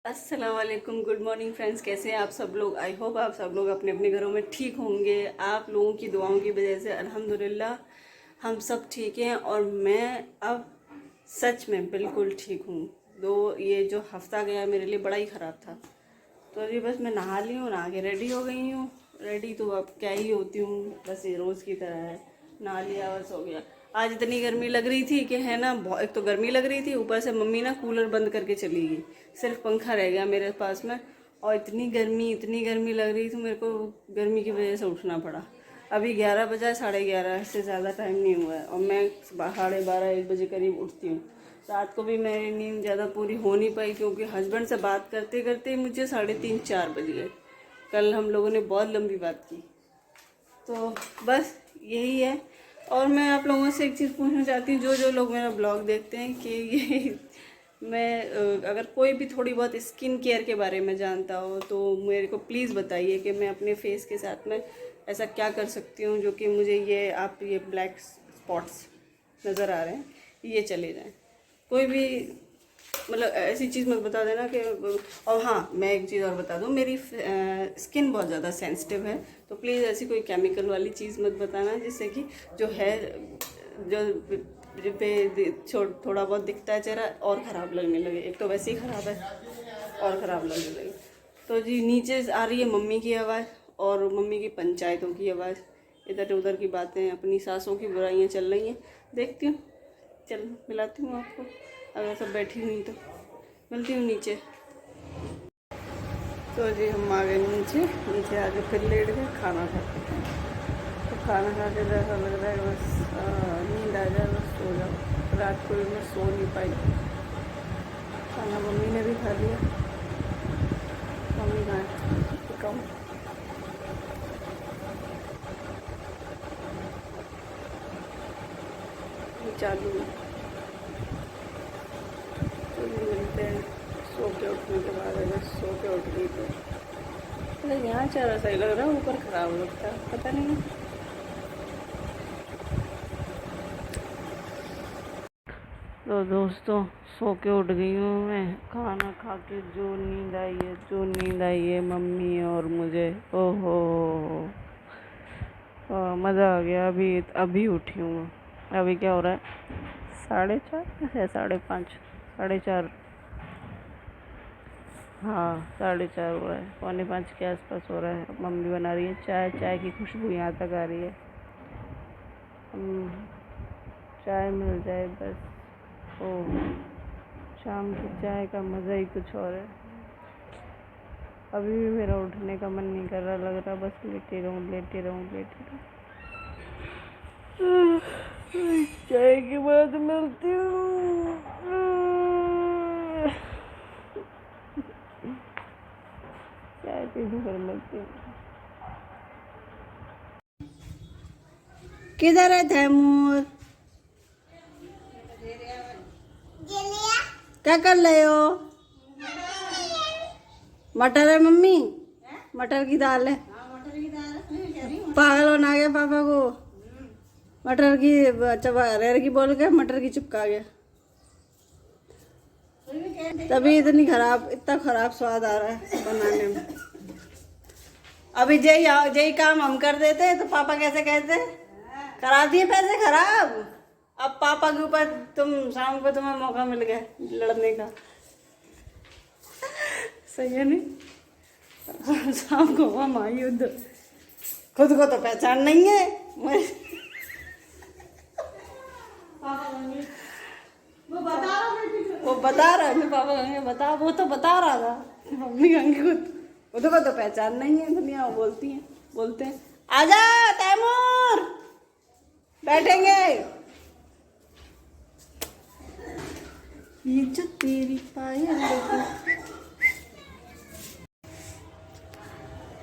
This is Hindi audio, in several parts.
अस्सलाम वालेकुम, गुड मॉर्निंग फ्रेंड्स। कैसे हैं आप सब लोग? आई होप आप सब लोग अपने अपने घरों में ठीक होंगे। आप लोगों की दुआओं की वजह से अल्हम्दुलिल्लाह हम सब ठीक हैं और मैं अब सच में बिल्कुल ठीक हूँ। ये जो हफ्ता गया मेरे लिए बड़ा ही ख़राब था। तो अभी बस मैं नहा ली हूँ, नहा के रेडी हो गई हूँ। रेडी तो अब क्या ही होती हूँ, बस ये रोज़ की तरह है। नहा लिया बस हो गया। आज इतनी गर्मी लग रही थी कि है ना, एक तो गर्मी लग रही थी, ऊपर से मम्मी ना कूलर बंद करके चली गई। सिर्फ पंखा रह गया मेरे पास में और इतनी गर्मी लग रही थी, मेरे को गर्मी की वजह से उठना पड़ा। अभी 11 बजा, 11:30 से ज़्यादा टाइम नहीं हुआ है और मैं 12:30 1 बजे करीब उठती हूँ। रात को भी मेरी नींद ज़्यादा पूरी हो नहीं पाई क्योंकि हस्बैंड से बात करते करते मुझे 3:30 4 बज गए। कल हम लोगों ने बहुत लंबी बात की। तो बस यही है। और मैं आप लोगों से एक चीज़ पूछना चाहती हूँ, जो लोग मेरा ब्लॉग देखते हैं, कि ये मैं अगर कोई भी थोड़ी बहुत स्किन केयर के बारे में जानता हो तो मेरे को प्लीज़ बताइए कि मैं अपने फेस के साथ में ऐसा क्या कर सकती हूँ जो कि मुझे ये ब्लैक स्पॉट्स नज़र आ रहे हैं ये चले जाएं। कोई भी मतलब ऐसी चीज़ मत बता देना कि। और हाँ, मैं एक चीज़ और बता दूँ, मेरी स्किन बहुत ज़्यादा सेंसिटिव है, तो प्लीज़ ऐसी कोई केमिकल वाली चीज़ मत बताना जिससे कि जो हेयर जो पे थोड़ा बहुत दिखता है चेहरा और ख़राब लगने लगे। एक तो वैसे ही ख़राब है और ख़राब लगने लगे। तो जी नीचे आ रही है मम्मी की आवाज़ और मम्मी की पंचायतों की आवाज़, इधर उधर की बातें, अपनी सासों की बुराइयाँ चल रही हैं। देखती हूँ, चल मिलाती हूँ आपको। अगर सब बैठी हुई तो मिलती हूँ नीचे। तो जी हम आ गए नीचे आके फिर लेट गए खाना खाते। तो खाना खा के ऐसा लग रहा है बस नींद आ जाए, बस सो जाओ। रात को भी मैं सो नहीं पाई। खाना मम्मी ने भी खा लिया। मम्मी कहाँ है? कम चालू है। तो मिलते हैं सो के उठने के बाद। अगर सो के उठ गई तो अरे यहाँ चेहरा सही लग रहा है, ऊपर ख़राब लगता है, पता नहीं। तो दोस्तों सो के उठ गई हूँ मैं। खाना खा के जो नींद आई है मम्मी और मुझे, ओहो मज़ा आ गया। अभी उठी हूँ। अभी क्या हो रहा है? 4:30 है, 5:30, 4:30। हाँ 4:30 हो रहा है, 4:45 के आसपास हो रहा है। मम्मी बना रही है चाय। चाय की खुशबू यहाँ तक आ रही है। चाय मिल जाए बस। ओह, शाम की चाय का मज़ा ही कुछ और है। अभी भी मेरा उठने का मन नहीं कर रहा, लग रहा बस लेटे रहूं। चाय के बाद मिलती हूँ। चाय पीने पर मिलती हूँ। किधर है तैमूर? क्या कर रहे हो? मटर है मम्मी, मटर की दाल है। पागल बना गया पापा को। मटर की रेर की बोल के मटर की चिपका गया। तभी इतना खराब स्वाद आ रहा है बनाने में। अभी जय काम हम कर देते तो पापा कैसे कहते? करा दिए पैसे खराब। अब पापा के ऊपर शाम को तुम्हें मौका मिल गया लड़ने का। सही है नहीं? शाम को हुआ महायुद्ध। खुद को तो पहचान नहीं है। वो बता रहा है, पापा कहेंगे बता, वो तो बता रहा था। मम्मी कहेंगे खुद को तो पहचान नहीं है। दुनिया वो बोलते हैं आजा तैमूर बैठेंगे। ये जो तेरी पायल।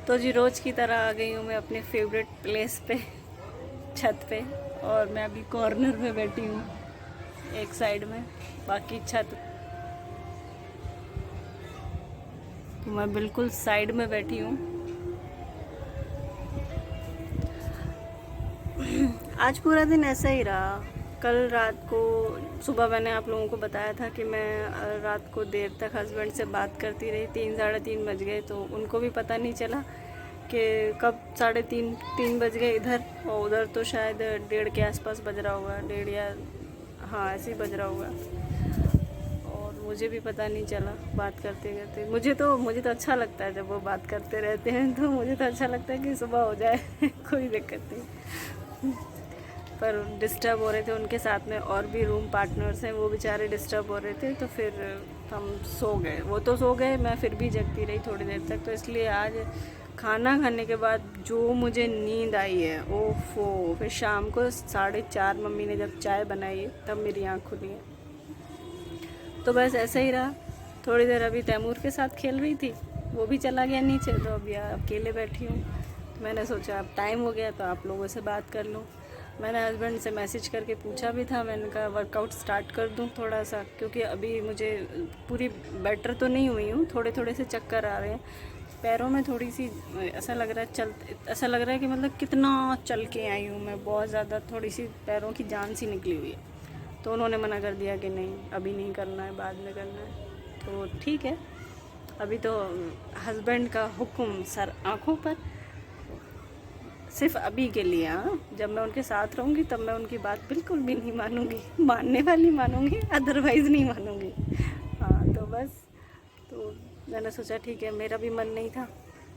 तो जी रोज़ की तरह आ गई हूँ मैं अपने फेवरेट प्लेस पे, छत पे। और मैं अभी कॉर्नर में बैठी हूँ एक साइड में, बाकी छत। तो मैं बिल्कुल साइड में बैठी हूँ। आज पूरा दिन ऐसा ही रहा। कल रात को सुबह मैंने आप लोगों को बताया था कि मैं रात को देर तक हस्बैंड से बात करती रही, 3 साढ़े 3 बज गए, तो उनको भी पता नहीं चला कि कब 3:30 बज गए इधर, और उधर तो शायद 1:30 के आसपास बज रहा होगा, 1:30 या हाँ ऐसे ही बज रहा होगा। और मुझे भी पता नहीं चला बात करते करते। मुझे तो अच्छा लगता है जब वो बात करते रहते हैं, तो मुझे तो अच्छा लगता है कि सुबह हो जाए कोई दिक्कत नहीं। पर डिस्टर्ब हो रहे थे उनके साथ में और भी रूम पार्टनर्स हैं, वो बेचारे डिस्टर्ब हो रहे थे, तो फिर हम सो गए। वो तो सो गए, मैं फिर भी जगती रही थोड़ी देर तक। तो इसलिए आज खाना खाने के बाद जो मुझे नींद आई है ओफो, फिर शाम को 4:30 मम्मी ने जब चाय बनाई तब मेरी आँख खुली है। तो बस ऐसा ही रहा। थोड़ी देर अभी तैमूर के साथ खेल रही थी, वो भी चला गया नीचे, तो अब यार अकेले बैठी हूँ। तो मैंने सोचा अब टाइम हो गया तो आप लोगों से बात कर लूँ। मैंने हस्बैंड से मैसेज करके पूछा भी था, मैंने कहा वर्कआउट स्टार्ट कर दूँ थोड़ा सा, क्योंकि अभी मुझे पूरी बेटर तो नहीं हुई हूँ, थोड़े थोड़े से चक्कर आ रहे हैं पैरों में, थोड़ी सी ऐसा लग रहा है कि मतलब कितना चल के आई हूँ मैं, बहुत ज़्यादा थोड़ी सी पैरों की जान सी निकली हुई है। तो उन्होंने मना कर दिया कि नहीं अभी नहीं करना है, बाद में करना है। तो ठीक है, अभी तो हस्बैंड का हुक्म सर आँखों पर, सिर्फ अभी के लिए। हाँ, जब मैं उनके साथ रहूँगी तब मैं उनकी बात बिल्कुल भी नहीं मानूँगी, मानने वाली मानूँगी, अदरवाइज़ नहीं मानूँगी। हाँ तो बस, तो मैंने सोचा ठीक है, मेरा भी मन नहीं था,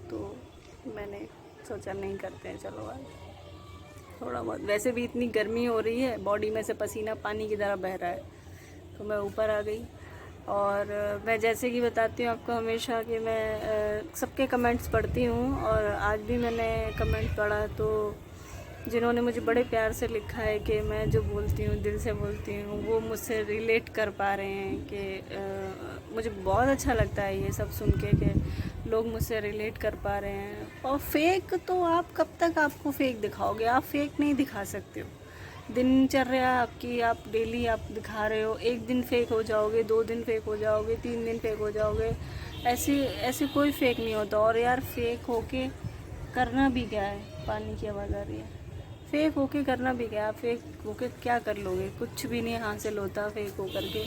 तो मैंने सोचा नहीं करते हैं, चलो आज थोड़ा बहुत। वैसे भी इतनी गर्मी हो रही है, बॉडी में से पसीना पानी की तरह बह रहा है, तो मैं ऊपर आ गई। और मैं जैसे कि बताती हूँ आपको हमेशा कि मैं सबके कमेंट्स पढ़ती हूँ, और आज भी मैंने कमेंट पढ़ा, तो जिन्होंने मुझे बड़े प्यार से लिखा है कि मैं जो बोलती हूँ दिल से बोलती हूँ, वो मुझसे रिलेट कर पा रहे हैं कि मुझे बहुत अच्छा लगता है ये सब सुन के लोग मुझसे रिलेट कर पा रहे हैं। और फेक तो आप कब तक आपको फेक दिखाओगे, आप फेक नहीं दिखा सकते हो। दिनचर्या आपकी, आप डेली आप दिखा रहे हो, एक दिन फेक हो जाओगे, 2 दिन फेक हो जाओगे, 3 दिन फेक हो जाओगे, ऐसे कोई फेक नहीं होता। और यार फेक होके करना भी क्या है, पानी की आवाज़ आ रही है, फेक होके करना भी क्या है, आप फेक होके क्या कर लोगे, कुछ भी नहीं हासिल होता फेक हो करके।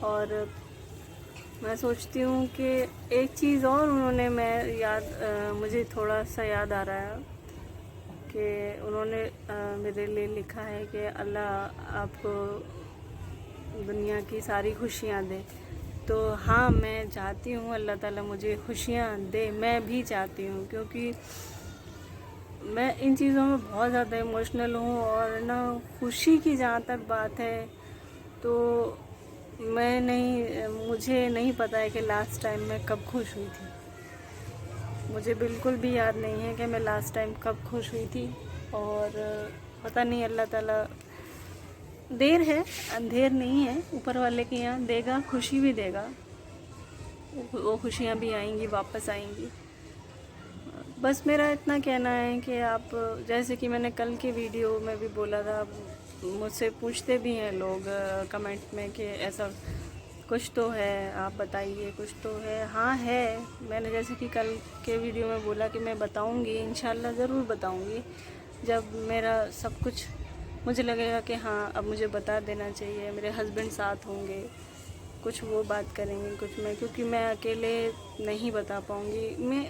और मैं सोचती हूँ कि एक चीज़ और उन्होंने मुझे थोड़ा सा याद आ रहा है कि उन्होंने मेरे लिए लिखा है कि अल्लाह आपको दुनिया की सारी खुशियाँ दे। तो हाँ, मैं चाहती हूँ अल्लाह ताला मुझे खुशियाँ दे, मैं भी चाहती हूँ, क्योंकि मैं इन चीज़ों में बहुत ज़्यादा इमोशनल हूँ। और ना खुशी की जहाँ तक बात है, तो मुझे नहीं पता है कि लास्ट टाइम मैं कब खुश हुई थी। मुझे बिल्कुल भी याद नहीं है कि मैं लास्ट टाइम कब खुश हुई थी। और पता नहीं, अल्लाह ताला, देर है अंधेर नहीं है, ऊपर वाले के यहाँ देगा, खुशी भी देगा, वो खुशियाँ भी आएंगी, वापस आएंगी। बस मेरा इतना कहना है कि आप, जैसे कि मैंने कल के वीडियो में भी बोला था, मुझसे पूछते भी हैं लोग कमेंट में कि ऐसा कुछ तो है, आप बताइए कुछ तो है। हाँ है, मैंने जैसे कि कल के वीडियो में बोला कि मैं बताऊंगी, इंशाल्लाह ज़रूर बताऊंगी, जब मेरा सब कुछ मुझे लगेगा कि हाँ अब मुझे बता देना चाहिए। मेरे हस्बैंड साथ होंगे, कुछ वो बात करेंगे, कुछ मैं, क्योंकि मैं अकेले नहीं बता पाऊँगी। मैं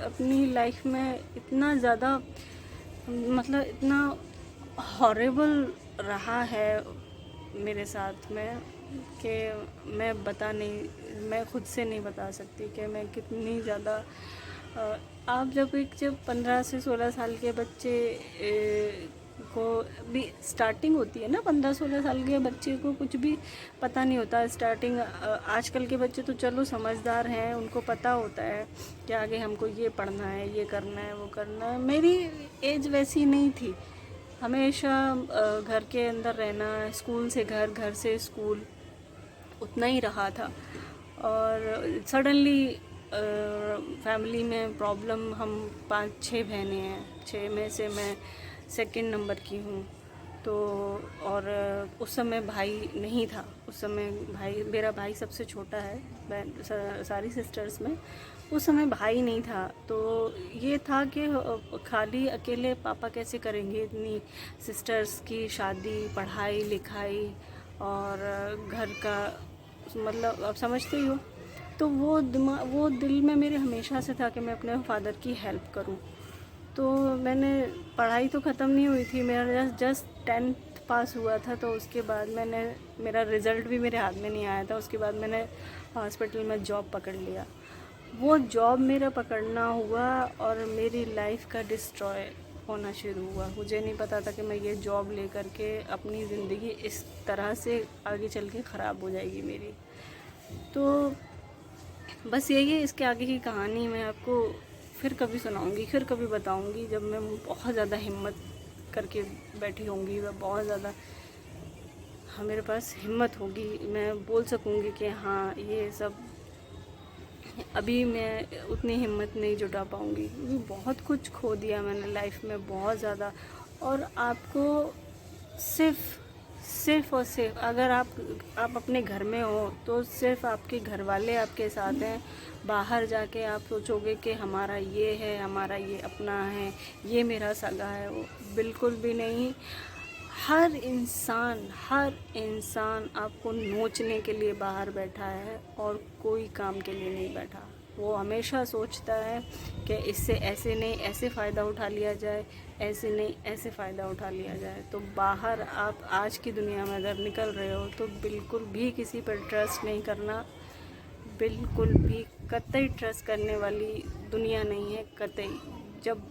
अपनी लाइफ में इतना ज़्यादा, मतलब इतना हॉरेबल रहा है मेरे साथ में कि मैं खुद से नहीं बता सकती कि मैं कितनी ज़्यादा। आप जब 15 से 16 साल के बच्चे को भी स्टार्टिंग होती है ना, 15-16 साल के बच्चे को कुछ भी पता नहीं होता स्टार्टिंग। आजकल के बच्चे तो चलो समझदार हैं, उनको पता होता है कि आगे हमको ये पढ़ना है, ये करना है, वो करना है। मेरी एज वैसी नहीं थी, हमेशा घर के अंदर रहना, स्कूल से घर, घर से स्कूल, उतना ही रहा था। और सडनली फैमिली में प्रॉब्लम, हम 5-6 बहनें हैं, 6 में से मैं सेकंड नंबर की हूँ। तो और उस समय भाई नहीं था, उस समय मेरा भाई सबसे छोटा है सारी सिस्टर्स में। उस समय भाई नहीं था, तो ये था कि खाली अकेले पापा कैसे करेंगे इतनी सिस्टर्स की शादी, पढ़ाई लिखाई और घर का, मतलब आप समझते ही हो। तो वो दिल में मेरे हमेशा से था कि मैं अपने फादर की हेल्प करूं। तो मैंने, पढ़ाई तो ख़त्म नहीं हुई थी, मेरा जस्ट 10th पास हुआ था। तो उसके बाद मेरा रिज़ल्ट भी मेरे हाथ में नहीं आया था। उसके बाद मैंने हॉस्पिटल में जॉब पकड़ लिया। वो जॉब मेरा पकड़ना हुआ और मेरी लाइफ का डिस्ट्रॉय होना शुरू हुआ। मुझे नहीं पता था कि मैं ये जॉब लेकर के अपनी ज़िंदगी इस तरह से आगे चल के ख़राब हो जाएगी मेरी। तो बस यही है, इसके आगे की कहानी मैं आपको फिर कभी सुनाऊंगी, फिर कभी बताऊंगी, जब मैं बहुत ज़्यादा हिम्मत करके बैठी होंगी, मैं बहुत ज़्यादा, हाँ, मेरे पास हिम्मत होगी, मैं बोल सकूंगी कि हाँ ये सब। अभी मैं उतनी हिम्मत नहीं जुटा पाऊंगी क्योंकि बहुत कुछ खो दिया मैंने लाइफ में, बहुत ज़्यादा। और आपको सिर्फ और सिर्फ अगर आप अपने घर में हो तो सिर्फ आपके घर वाले आपके साथ हैं। बाहर जाके आप सोचोगे कि हमारा ये है, हमारा ये अपना है, ये मेरा सगा है, वो बिल्कुल भी नहीं। हर इंसान आपको नोचने के लिए बाहर बैठा है और कोई काम के लिए नहीं बैठा। वो हमेशा सोचता है कि इससे ऐसे नहीं ऐसे फ़ायदा उठा लिया जाए, ऐसे नहीं ऐसे फ़ायदा उठा लिया जाए। तो बाहर आप आज की दुनिया में अगर निकल रहे हो तो बिल्कुल भी किसी पर ट्रस्ट नहीं करना, बिल्कुल भी कतई ट्रस्ट करने वाली दुनिया नहीं है, कतई। जब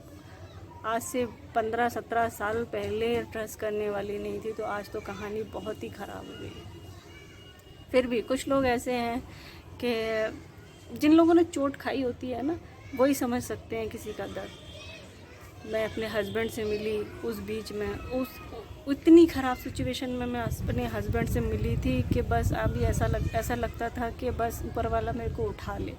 आज से 15-17 साल पहले ट्रस्ट करने वाली नहीं थी, तो आज तो कहानी बहुत ही ख़राब हो गई। फिर भी कुछ लोग ऐसे हैं कि जिन लोगों ने चोट खाई होती है ना, वही समझ सकते हैं किसी का दर्द। मैं अपने हस्बैंड से मिली, उस बीच में इतनी ख़राब सिचुएशन में मैं अपने हस्बैंड से मिली थी कि बस अभी ऐसा लगता था कि बस ऊपर वाला मेरे को उठा ले।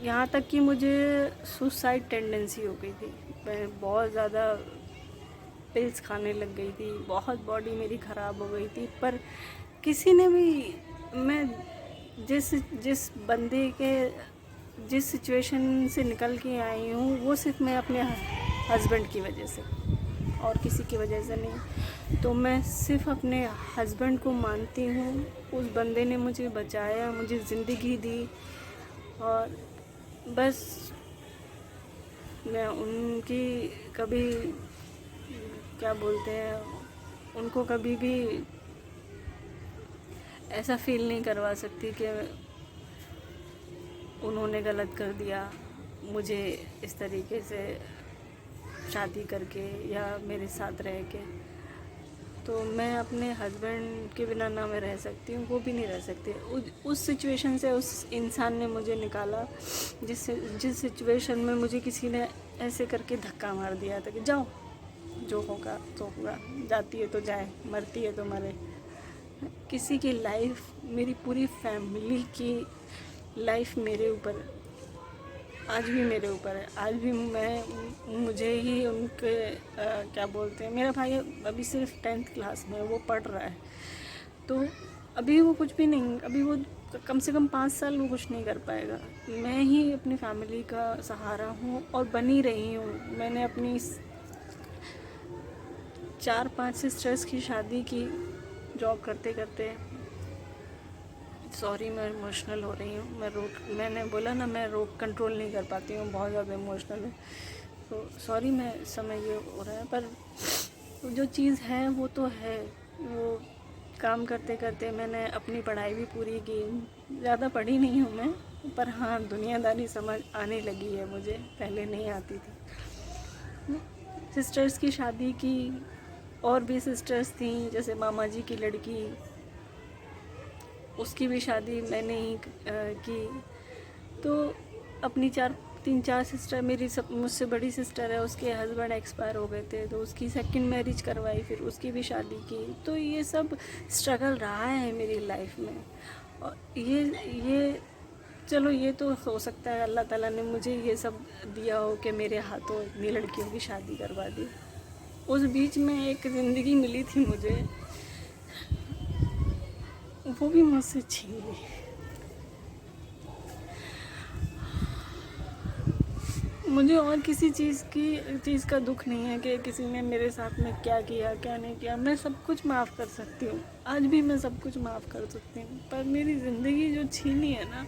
यहाँ तक कि मुझे सुसाइड टेंडेंसी हो गई थी, मैं बहुत ज़्यादा पिल्स खाने लग गई थी, बहुत बॉडी मेरी ख़राब हो गई थी। पर किसी ने भी, मैं जिस बंदे के जिस सिचुएशन से निकल के आई हूँ, वो सिर्फ मैं अपने हस्बैंड की वजह से, और किसी की वजह से नहीं। तो मैं सिर्फ अपने हस्बैंड को मानती हूँ। उस बंदे ने मुझे बचाया, मुझे ज़िंदगी दी, और बस मैं उनकी कभी, क्या बोलते हैं, उनको कभी भी ऐसा फील नहीं करवा सकती कि उन्होंने गलत कर दिया मुझे इस तरीके से शादी करके या मेरे साथ रह के। तो मैं अपने हस्बैंड के बिना ना मैं रह सकती हूँ, वो भी नहीं रह सकते। उस सिचुएशन से उस इंसान ने मुझे निकाला जिस सिचुएशन में मुझे किसी ने ऐसे करके धक्का मार दिया था कि जाओ, जो होगा तो होगा, जाती है तो जाए, मरती है तो मरे। किसी की लाइफ, मेरी पूरी फैमिली की लाइफ मेरे ऊपर, आज भी मेरे ऊपर है। आज भी मुझे ही उनके क्या बोलते हैं, मेरा भाई अभी सिर्फ 10th क्लास में, वो पढ़ रहा है, तो अभी वो कुछ भी नहीं, अभी वो कम से कम 5 साल वो कुछ नहीं कर पाएगा। मैं ही अपनी फैमिली का सहारा हूँ और बनी रही हूँ। मैंने अपनी 4-5 सिस्टर्स की शादी की जॉब करते करते। सॉरी, मैं इमोशनल हो रही हूँ। मैंने बोला ना, मैं कंट्रोल नहीं कर पाती हूँ, बहुत ज़्यादा इमोशनल हूँ। तो सॉरी, मैं इस समय ये हो रहा है, पर जो चीज़ है वो तो है। वो काम करते करते मैंने अपनी पढ़ाई भी पूरी की। ज़्यादा पढ़ी नहीं हूँ मैं, पर हाँ, दुनियादारी समझ आने लगी है मुझे, पहले नहीं आती थी। सिस्टर्स की शादी की, और भी सिस्टर्स थी, जैसे मामा जी की लड़की, उसकी भी शादी मैंने ही की। तो अपनी 3-4 सिस्टर, मेरी सब मुझसे बड़ी सिस्टर है, उसके हस्बैंड एक्सपायर हो गए थे, तो उसकी सेकंड मैरिज करवाई, फिर उसकी भी शादी की। तो ये सब स्ट्रगल रहा है मेरी लाइफ में। और ये चलो, ये तो हो सकता है अल्लाह ताला ने मुझे ये सब दिया हो कि मेरे हाथों इतनी लड़कियों की शादी करवा दी, उस बीच में एक ज़िंदगी मिली थी मुझे, वो भी मुझसे छीन ली। मुझे और किसी चीज़ का दुख नहीं है कि किसी ने मेरे साथ में क्या किया क्या नहीं किया। मैं सब कुछ माफ़ कर सकती हूँ, आज भी मैं सब कुछ माफ़ कर सकती हूँ, पर मेरी ज़िंदगी जो छीनी है ना,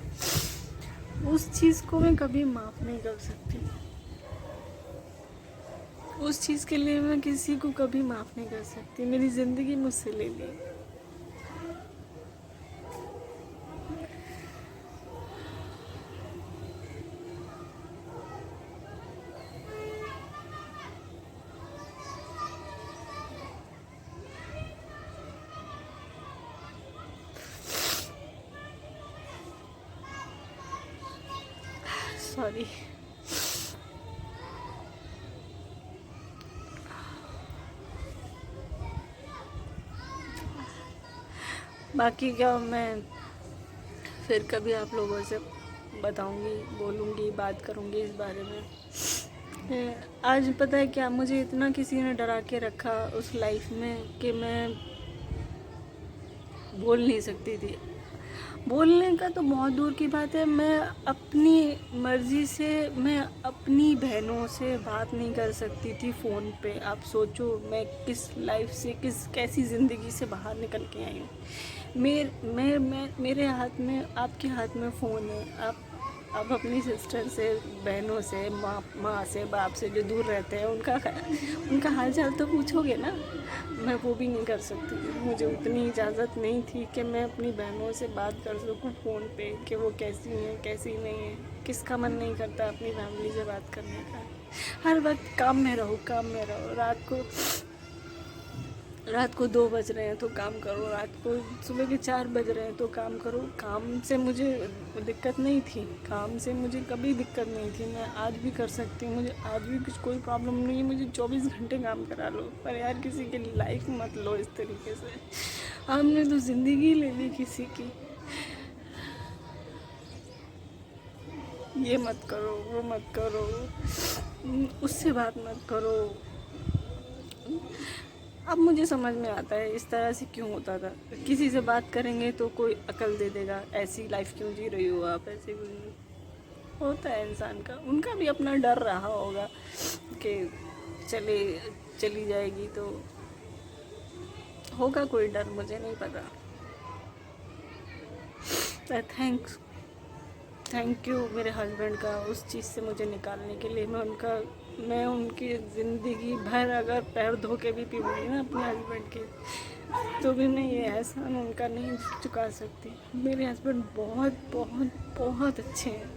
उस चीज़ को मैं कभी माफ़ नहीं कर सकती। उस चीज़ के लिए मैं किसी को कभी माफ़ नहीं कर सकती। मेरी ज़िंदगी मुझसे ले ली। सॉरी। बाकी क्या मैं फिर कभी आप लोगों से बताऊंगी, बोलूंगी, बात करूंगी इस बारे में। आज पता है क्या, मुझे इतना किसी ने डरा के रखा उस लाइफ में कि मैं बोल नहीं सकती थी। बोलने का तो बहुत दूर की बात है, मैं अपनी मर्ज़ी से मैं अपनी बहनों से बात नहीं कर सकती थी फ़ोन पे। आप सोचो मैं किस लाइफ से कैसी ज़िंदगी से बाहर निकल के आई हूँ। मेरे हाथ में, आपके हाथ में फ़ोन है। आप अपनी सिस्टर से, बहनों से, माँ से, बाप से जो दूर रहते हैं उनका हाल चाल तो पूछोगे ना। मैं वो भी नहीं कर सकती थी। मुझे उतनी इजाज़त नहीं थी कि मैं अपनी बहनों से बात कर सकूं फ़ोन पे कि वो कैसी हैं कैसी नहीं है। किसका मन नहीं करता अपनी फैमिली से बात करने का। हर वक्त काम में रहो, काम में रहो। रात को 2 बज रहे हैं तो काम करो, रात को सुबह के 4 बज रहे हैं तो काम करो। काम से मुझे दिक्कत नहीं थी, काम से मुझे कभी दिक्कत नहीं थी। मैं आज भी कर सकती हूँ, मुझे आज भी कुछ कोई प्रॉब्लम नहीं है। मुझे 24 घंटे काम करा लो, पर यार किसी की लाइफ मत लो इस तरीके से। हमने तो ज़िंदगी ले ली किसी की। ये मत करो, वो मत करो, उससे बात मत करो। अब मुझे समझ में आता है इस तरह से क्यों होता था। किसी से बात करेंगे तो कोई अकल दे देगा, ऐसी लाइफ क्यों जी रही हो आप, ऐसे क्यों। होता है इंसान का, उनका भी अपना डर रहा होगा कि चली जाएगी तो होगा कोई डर, मुझे नहीं पता। थैंक यू मेरे हस्बैंड का उस चीज़ से मुझे निकालने के लिए। मैं उनकी ज़िंदगी भर अगर पैर धो के भी पीऊँगी ना अपने हस्बैंड के, तो भी मैं ये एहसान उनका नहीं चुका सकती। मेरे हस्बैंड बहुत बहुत बहुत अच्छे हैं।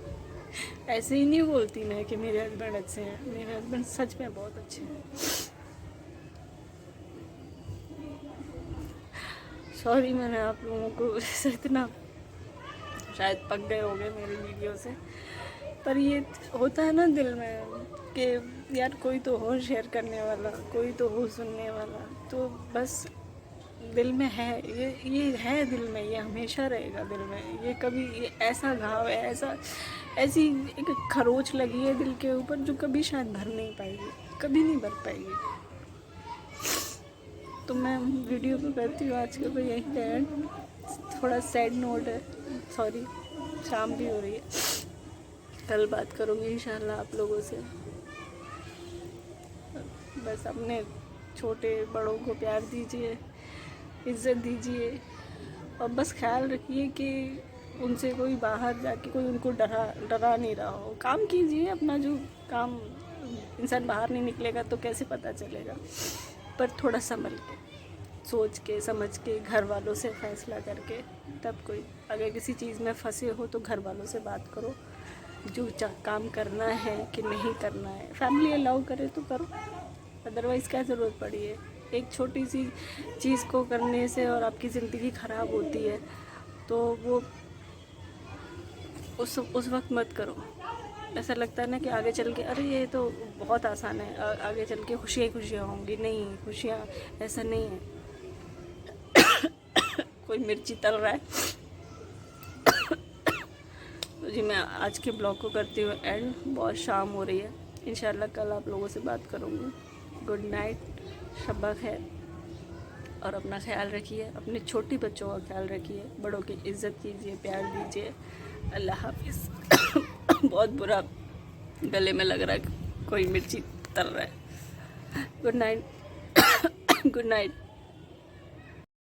ऐसे ही नहीं बोलती मैं कि मेरे हस्बैंड अच्छे हैं, मेरे हस्बैंड सच में बहुत अच्छे हैं। सॉरी मैंने आप लोगों को इतना, शायद पक गए होंगे मेरी वीडियो से, पर ये होता है ना दिल में कि यार कोई तो हो शेयर करने वाला, कोई तो हो सुनने वाला। तो बस दिल में है, ये है दिल में, ये हमेशा रहेगा दिल में। ये कभी, ये ऐसा घाव है, ऐसी एक खरोच लगी है दिल के ऊपर जो कभी शायद भर नहीं पाएगी, कभी नहीं भर पाएगी। तो मैं वीडियो को करती हूँ आज के, तो यही है, थोड़ा सैड नोट है। सॉरी, शाम भी हो रही है। कल बात करूँगी इंशाल्लाह आप लोगों से। बस अपने छोटे बड़ों को प्यार दीजिए, इज़्ज़त दीजिए, और बस ख्याल रखिए कि उनसे कोई बाहर जाके कोई उनको डरा नहीं रहा हो। काम कीजिए अपना, जो काम इंसान बाहर नहीं निकलेगा तो कैसे पता चलेगा। पर थोड़ा संभल के, सोच के समझ के, घर वालों से फ़ैसला करके तब कोई, अगर किसी चीज़ में फंसे हो तो घर वालों से बात करो, जो काम करना है कि नहीं करना है। फैमिली अलाउ करे तो करो, अदरवाइज़ क्या ज़रूरत पड़ी है। एक छोटी सी चीज़ को करने से और आपकी ज़िंदगी ख़राब होती है, तो वो उस वक्त मत करो। ऐसा लगता है ना कि आगे चल के अरे ये तो बहुत आसान है, आगे चल के खुशियाँ होंगी। नहीं, खुशियाँ ऐसा नहीं है। कोई मिर्ची तल रहा है। तो जी मैं आज के ब्लॉग को करती हूँ एंड, बहुत शाम हो रही है। इंशाल्लाह कल आप लोगों से बात करूँगी। Good night. शब्बा खैर। और अपना ख्याल रखिए, अपने छोटी बच्चों का ख्याल रखिए, बड़ों की इज़्ज़त कीजिए, प्यार दीजिए। अल्लाह हाफिज़। बहुत बुरा गले में लग रहा है, कोई मिर्ची तल रहा है। Good night. Good night.